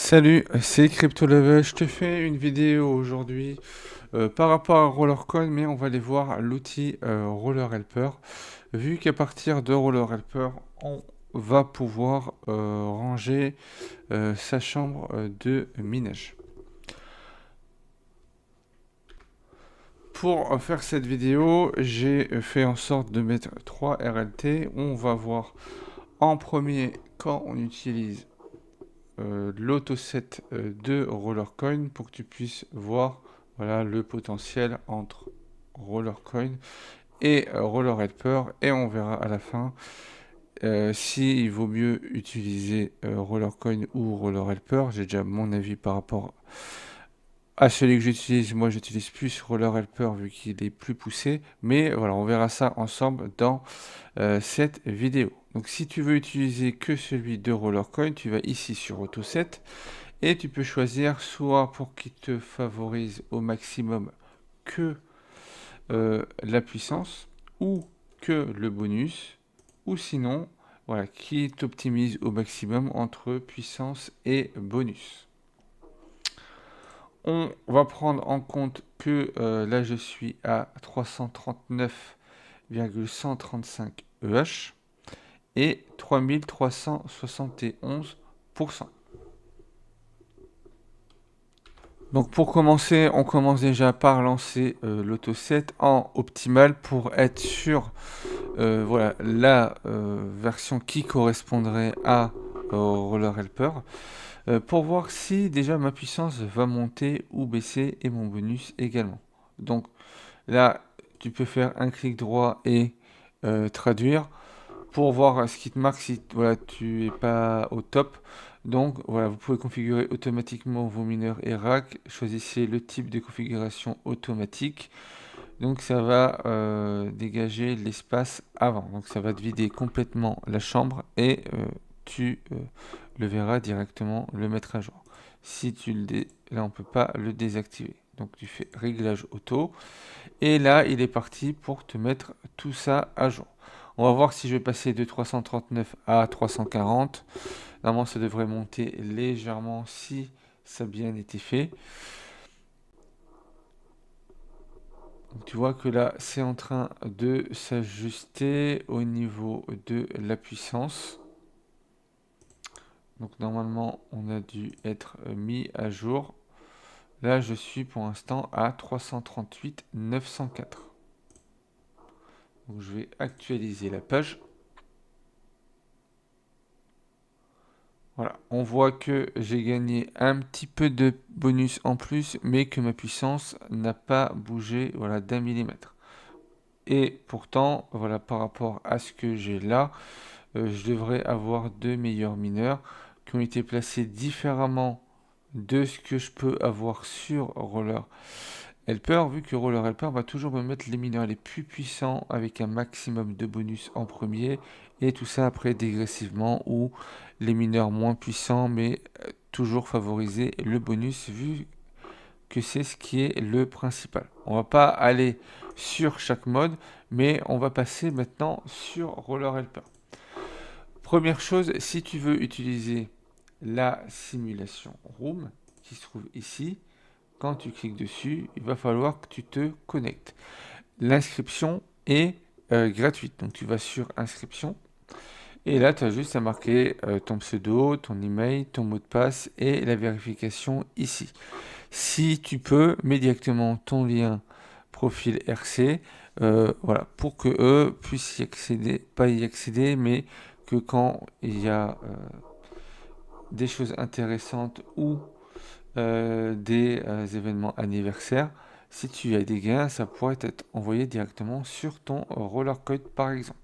Salut, c'est CryptoLevel. Je te fais une vidéo aujourd'hui par rapport à Rollercoin, mais on va aller voir l'outil Roller Helper. Vu qu'à partir de Roller Helper, on va pouvoir ranger sa chambre de minage. Pour faire cette vidéo, j'ai fait en sorte de mettre 3 RLT. On va voir en premier quand on utilise l'autoset de Rollercoin pour que tu puisses voir voilà, le potentiel entre Rollercoin et Roller Helper, et on verra à la fin s'il vaut mieux utiliser Rollercoin ou Roller Helper. J'ai déjà mon avis par rapport à celui que j'utilise. Moi j'utilise plus Roller Helper vu qu'il est plus poussé, mais voilà, on verra ça ensemble dans cette vidéo. Donc si tu veux utiliser que celui de Rollercoin, tu vas ici sur AutoSet. Et tu peux choisir soit pour qu'il te favorise au maximum que la puissance ou que le bonus, ou sinon, voilà, qui t'optimise au maximum entre puissance et bonus. On va prendre en compte que là je suis à 339,135 EH et 3371%. Donc pour commencer, on commence déjà par lancer l'autoset en optimal pour être sûr voilà, la version qui correspondrait à Roller Helper. Pour voir si déjà ma puissance va monter ou baisser et mon bonus également. Donc là, tu peux faire un clic droit et traduire pour voir ce qui te marque si voilà, tu es pas au top. Donc voilà, vous pouvez configurer automatiquement vos mineurs et racks. Choisissez le type de configuration automatique. Donc ça va dégager l'espace avant. Donc ça va te vider complètement la chambre et tu le verras directement le mettre à jour. Si tu là on peut pas le désactiver. Donc tu fais réglage auto et là il est parti pour te mettre tout ça à jour. On va voir si je vais passer de 339 à 340. Normalement, ça devrait monter légèrement si ça a bien été fait. Donc, tu vois que là, c'est en train de s'ajuster au niveau de la puissance. Donc, normalement, on a dû être mis à jour. Là, je suis pour l'instant à 338 904. Donc, je vais actualiser la page. Voilà, on voit que j'ai gagné un petit peu de bonus en plus, mais que ma puissance n'a pas bougé voilà, d'un millimètre. Et pourtant, voilà, par rapport à ce que j'ai là, je devrais avoir deux meilleurs mineurs qui ont été placés différemment de ce que je peux avoir sur Roller Helper, vu que Roller Helper va toujours me mettre les mineurs les plus puissants avec un maximum de bonus en premier, et tout ça après dégressivement, ou les mineurs moins puissants, mais toujours favoriser le bonus, vu que c'est ce qui est le principal. On va pas aller sur chaque mode, mais on va passer maintenant sur Roller Helper. Première chose, si tu veux utiliser la simulation Room, qui se trouve ici, quand tu cliques dessus, il va falloir que tu te connectes. L'inscription est gratuite, donc tu vas sur inscription, et là tu as juste à marquer ton pseudo, ton email, ton mot de passe et la vérification ici. Si tu peux, mets directement ton lien profil RC, voilà, pour que eux puissent y accéder, pas y accéder, mais que quand il y a des choses intéressantes ou des événements anniversaires, si tu as des gains, ça pourrait être envoyé directement sur ton roller code par exemple.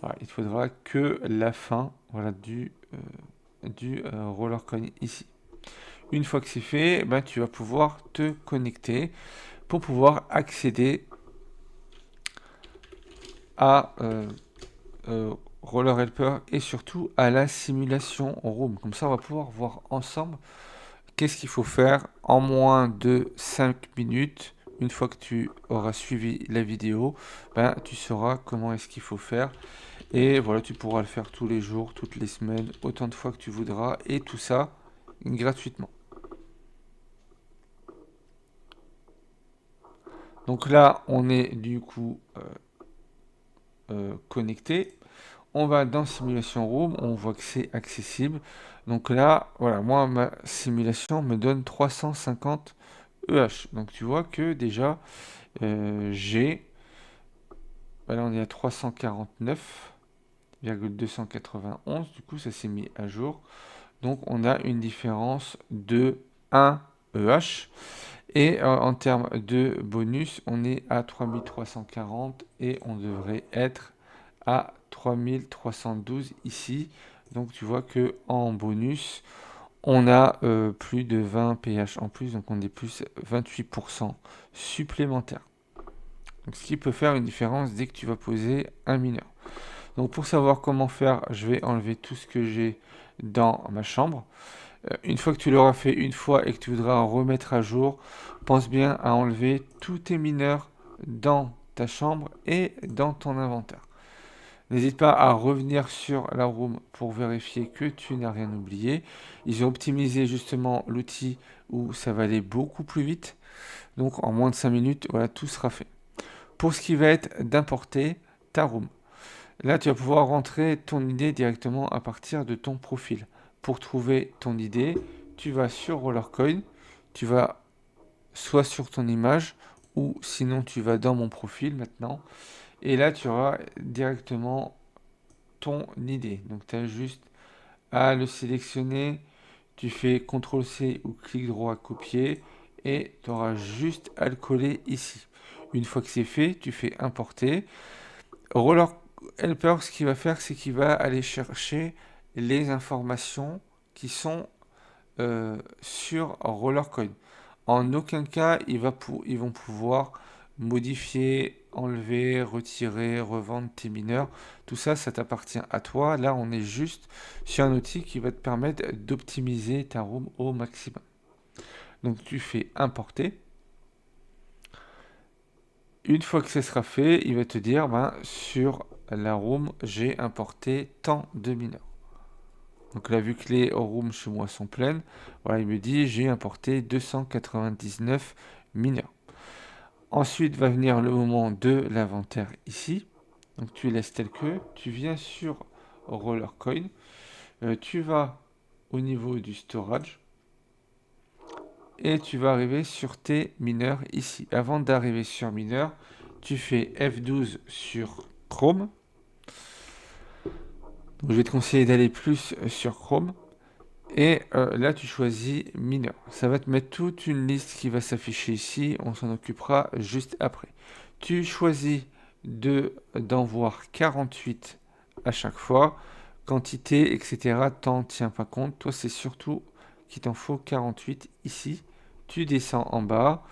Voilà, il faudra que la fin voilà, du roller coin ici. Une fois que c'est fait, ben, tu vas pouvoir te connecter pour pouvoir accéder à Roller Helper et surtout à la simulation room. Comme ça, on va pouvoir voir ensemble qu'est-ce qu'il faut faire en moins de 5 minutes. Une fois que tu auras suivi la vidéo, ben, tu sauras comment est-ce qu'il faut faire Et voilà, tu pourras le faire tous les jours, toutes les semaines, autant de fois que tu voudras, et tout ça gratuitement. Donc là, on est du coup connecté. On va dans Simulation Room, on voit que c'est accessible. Donc là, voilà, moi, ma simulation me donne 350 EH. Donc tu vois que déjà, j'ai... Là, on est à 349,291. Du coup, ça s'est mis à jour. Donc on a une différence de 1 EH. Et en termes de bonus, on est à 3340 et on devrait être à 3312 ici. Donc tu vois que en bonus, on a plus de 20 pH en plus, donc on est plus 28% supplémentaire. Donc, ce qui peut faire une différence dès que tu vas poser un mineur. Donc pour savoir comment faire, je vais enlever tout ce que j'ai dans ma chambre. Une fois que tu l'auras fait une fois et que tu voudras remettre à jour, pense bien à enlever tous tes mineurs dans ta chambre et dans ton inventaire. N'hésite pas à revenir sur la room pour vérifier que tu n'as rien oublié. Ils ont optimisé justement l'outil où ça va aller beaucoup plus vite. Donc en moins de 5 minutes, voilà, tout sera fait. Pour ce qui va être d'importer ta room. Là, tu vas pouvoir rentrer ton idée directement à partir de ton profil. Pour trouver ton idée, tu vas sur Rollercoin, tu vas soit sur ton image, ou sinon tu vas dans mon profil maintenant. Et là, tu auras directement ton idée. Donc, tu as juste à le sélectionner. Tu fais CTRL-C ou clic droit copier. Et tu auras juste à le coller ici. Une fois que c'est fait, tu fais importer. Roller Helper, ce qu'il va faire, c'est qu'il va aller chercher les informations qui sont sur Rollercoin. En aucun cas, ils vont pouvoir modifier, enlever, retirer, revendre tes mineurs. Tout ça, ça t'appartient à toi. Là, on est juste sur un outil qui va te permettre d'optimiser ta room au maximum. Donc, tu fais importer. Une fois que ce sera fait, il va te dire, ben, sur la room, j'ai importé tant de mineurs. Donc là, vu que les rooms chez moi sont pleines, voilà, il me dit, j'ai importé 299 mineurs. Ensuite va venir le moment de l'inventaire ici. Donc tu laisses tel que, tu viens sur Rollercoin, tu vas au niveau du storage et tu vas arriver sur tes mineurs ici. Avant d'arriver sur mineurs, tu fais F12 sur Chrome. Donc, je vais te conseiller d'aller plus sur Chrome. Et là, tu choisis mineur. Ça va te mettre toute une liste qui va s'afficher ici. On s'en occupera juste après. Tu choisis d'en voir 48 à chaque fois. Quantité, etc. T'en tiens pas compte. Toi, c'est surtout qu'il t'en faut 48 ici. Tu descends en bas.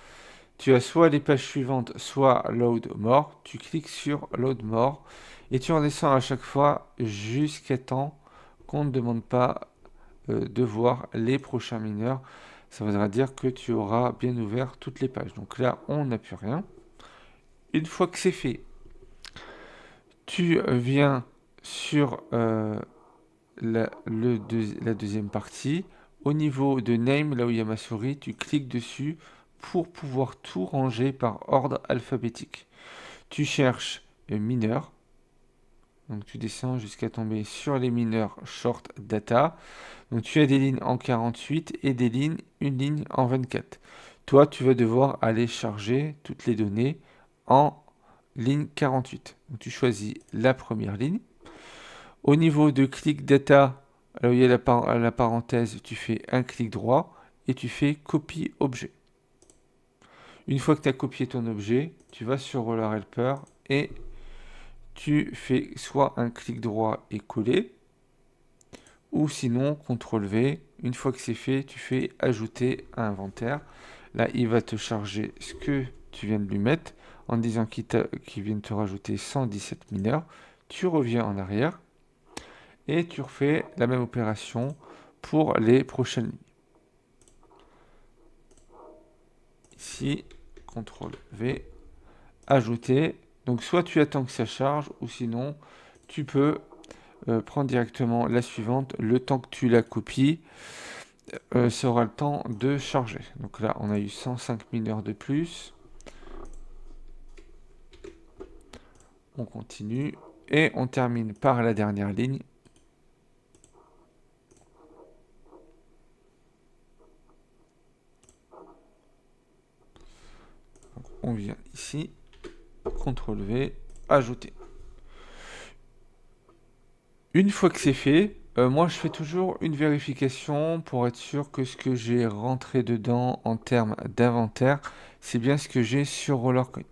Tu as soit les pages suivantes, soit Load More. Tu cliques sur Load More. Et tu redescends à chaque fois jusqu'à temps qu'on ne demande pas de voir les prochains mineurs. Ça voudra dire que tu auras bien ouvert toutes les pages. Donc là, on n'a plus rien. Une fois que c'est fait, tu viens sur la deuxième partie. Au niveau de Name, là où il y a ma souris, tu cliques dessus pour pouvoir tout ranger par ordre alphabétique. Tu cherches mineur. Donc tu descends jusqu'à tomber sur les mineurs short data. Donc tu as des lignes en 48 et une ligne en 24. Toi, tu vas devoir aller charger toutes les données en ligne 48. Donc tu choisis la première ligne. Au niveau de click data, là où il y a la parenthèse, tu fais un clic droit et tu fais copie objet. Une fois que tu as copié ton objet, tu vas sur Roller Helper et tu fais soit un clic droit et coller, ou sinon CTRL V. Une fois que c'est fait, tu fais ajouter à inventaire. Là, il va te charger ce que tu viens de lui mettre en disant qu'il vient de te rajouter 117 mineurs. Tu reviens en arrière et tu refais la même opération pour les prochaines lignes. Ici, CTRL V, ajouter. Donc soit tu attends que ça charge ou sinon tu peux prendre directement la suivante. Le temps que tu la copies, ça aura le temps de charger. Donc là, on a eu 105 mineurs de plus. On continue et on termine par la dernière ligne. Donc, on vient ici, CTRL V, ajouter. Une fois que c'est fait, moi je fais toujours une vérification pour être sûr que ce que j'ai rentré dedans en termes d'inventaire, c'est bien ce que j'ai sur Rollercoin.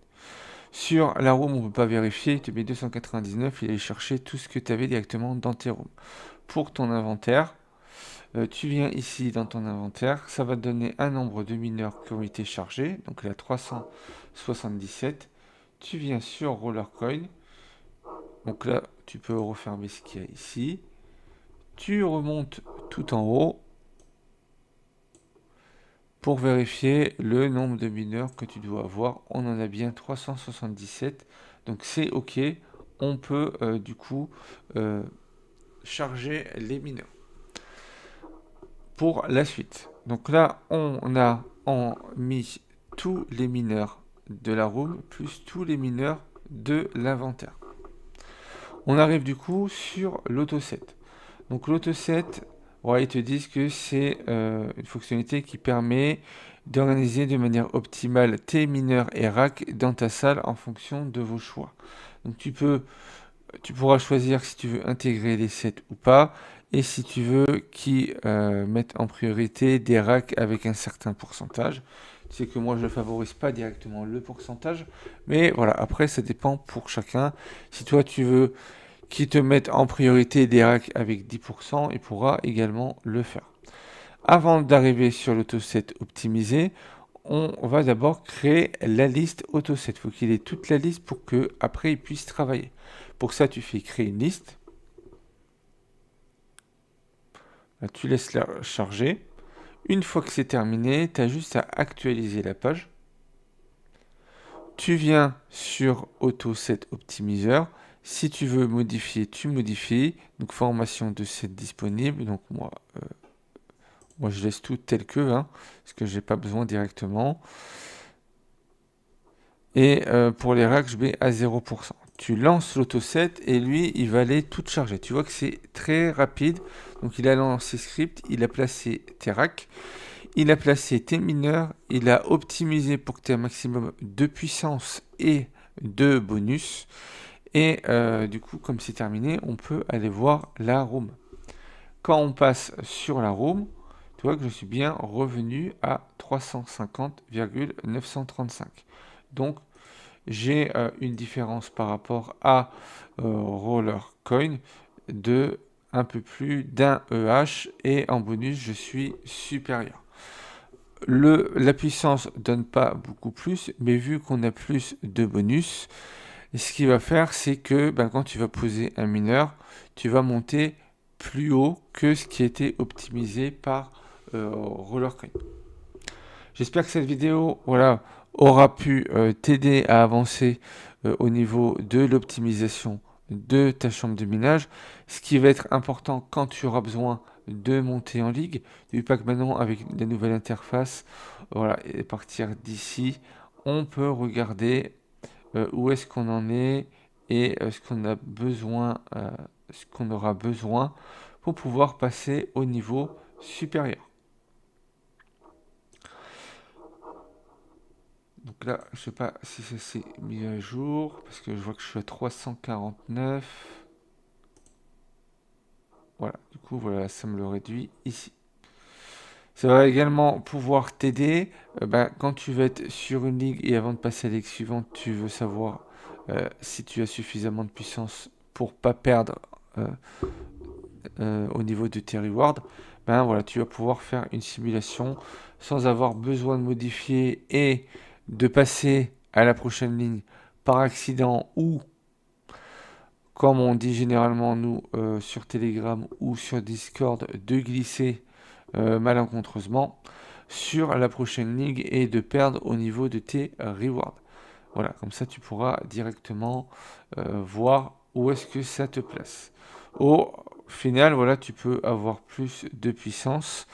Sur la room, on ne peut pas vérifier, il te met 299, il allait chercher tout ce que tu avais directement dans tes rooms. Pour ton inventaire, tu viens ici dans ton inventaire, ça va te donner un nombre de mineurs qui ont été chargés, donc là 377. Tu viens sur Rollercoin, donc là tu peux refermer ce qu'il y a ici. Tu remontes tout en haut pour vérifier le nombre de mineurs que tu dois avoir. On en a bien 377, donc c'est OK. On peut du coup charger les mineurs pour la suite. Donc là, on a mis tous les mineurs de la room plus tous les mineurs de l'inventaire. On arrive du coup sur l'auto-set. Donc l'auto-set, ouais, ils te disent que c'est une fonctionnalité qui permet d'organiser de manière optimale tes mineurs et racks dans ta salle en fonction de vos choix. Donc tu pourras choisir si tu veux intégrer les sets ou pas, et si tu veux qu'ils mettent en priorité des racks avec un certain pourcentage. Tu sais que moi je ne favorise pas directement le pourcentage, mais voilà, après ça dépend pour chacun. Si toi tu veux qu'ils te mettent en priorité des racks avec 10%, il pourra également le faire. Avant d'arriver sur l'autoset optimisé, on va d'abord créer la liste autoset. Il faut qu'il ait toute la liste pour que après il puisse travailler. Pour ça, tu fais créer une liste. Là, tu laisses la charger. Une fois que c'est terminé, tu as juste à actualiser la page. Tu viens sur AutoSet Optimizer. Si tu veux modifier, tu modifies. Donc formation de set disponible. Donc moi je laisse tout tel que, hein, parce que j'ai pas besoin directement. Et pour les racks, je mets à 0%. Tu lances l'autoset et lui, il va aller tout charger. Tu vois que c'est très rapide. Donc il a lancé script, il a placé tes racks, il a placé tes mineurs, il a optimisé pour que tu aies un maximum de puissance et de bonus. Et du coup, comme c'est terminé, on peut aller voir la room. Quand on passe sur la room, tu vois que je suis bien revenu à 350,935. Donc, j'ai une différence par rapport à Rollercoin de un peu plus d'un EH et en bonus, je suis supérieur. La puissance donne pas beaucoup plus, mais vu qu'on a plus de bonus, ce qu'il va faire, c'est que quand tu vas poser un mineur, tu vas monter plus haut que ce qui était optimisé par Rollercoin. J'espère que cette vidéo aura pu t'aider à avancer au niveau de l'optimisation de ta chambre de minage. Ce qui va être important quand tu auras besoin de monter en ligue. N'oublie pas que maintenant, avec la nouvelle interface, voilà, et à partir d'ici, on peut regarder où est-ce qu'on en est et ce qu'on aura besoin pour pouvoir passer au niveau supérieur. Donc là, je sais pas si ça s'est mis à jour, parce que je vois que je suis à 349. Voilà, du coup, voilà, ça me le réduit ici. Ça va également pouvoir t'aider quand tu vas être sur une ligue et avant de passer à la ligue suivante, tu veux savoir si tu as suffisamment de puissance pour pas perdre au niveau de tes rewards. Voilà, tu vas pouvoir faire une simulation sans avoir besoin de modifier et de passer à la prochaine ligne par accident ou, comme on dit généralement nous sur Telegram ou sur Discord, de glisser malencontreusement sur la prochaine ligue et de perdre au niveau de tes rewards. Voilà, comme ça tu pourras directement voir où est-ce que ça te place. Au final, voilà, tu peux avoir plus de puissance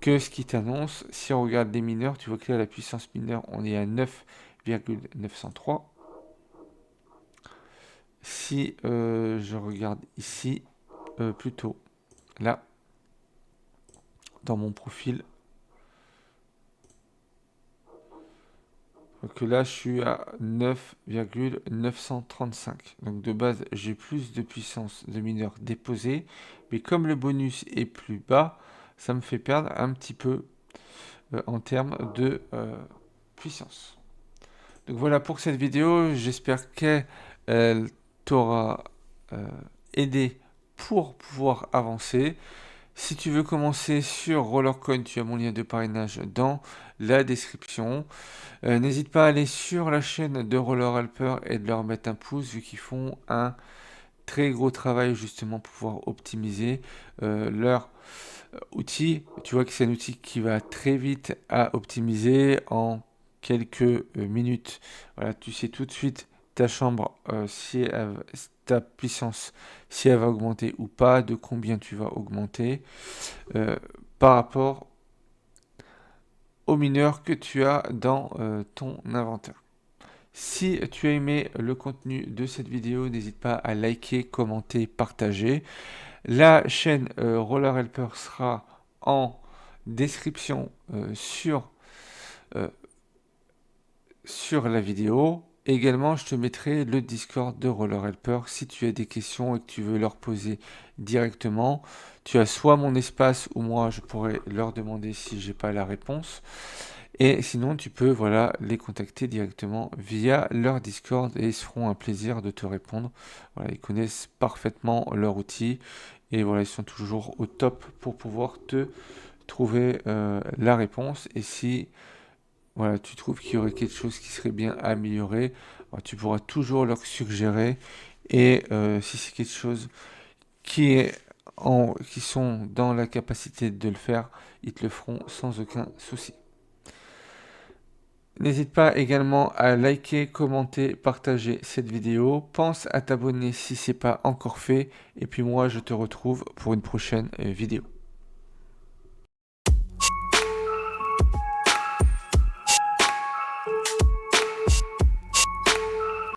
que ce qui t'annonce. Si on regarde les mineurs, tu vois que là, la puissance mineure, on est à 9,903. Si je regarde ici, plutôt là, dans mon profil, que là, je suis à 9,935. Donc de base, j'ai plus de puissance de mineur déposé, mais comme le bonus est plus bas, ça me fait perdre un petit peu en termes de puissance. Donc voilà pour cette vidéo, j'espère qu'elle t'aura aidé pour pouvoir avancer. Si tu veux commencer sur Rollercoin, tu as mon lien de parrainage dans la description. N'hésite pas à aller sur la chaîne de Roller Helper et de leur mettre un pouce vu qu'ils font un très gros travail justement pour pouvoir optimiser leur outil. Tu vois que c'est un outil qui va très vite à optimiser en quelques minutes. Voilà, tu sais tout de suite ta chambre, ta puissance, si elle va augmenter ou pas, de combien tu vas augmenter euh, par rapport aux mineurs que tu as dans ton inventaire. Si tu as aimé le contenu de cette vidéo, n'hésite pas à liker, commenter, partager. La chaîne Roller Helper sera en description euh, sur la vidéo. Également, je te mettrai le Discord de Roller Helper. Si tu as des questions et que tu veux leur poser directement, tu as soit mon espace ou moi, je pourrais leur demander si j'ai pas la réponse. Et sinon, tu peux voilà, les contacter directement via leur Discord et ils se feront un plaisir de te répondre. Voilà, ils connaissent parfaitement leur outil et voilà, ils sont toujours au top pour pouvoir te trouver la réponse. Et si voilà, tu trouves qu'il y aurait quelque chose qui serait bien amélioré, tu pourras toujours leur suggérer. Et si c'est quelque chose qui sont dans la capacité de le faire, ils te le feront sans aucun souci. N'hésite pas également à liker, commenter, partager cette vidéo. Pense à t'abonner si ce n'est pas encore fait. Et puis moi, je te retrouve pour une prochaine vidéo.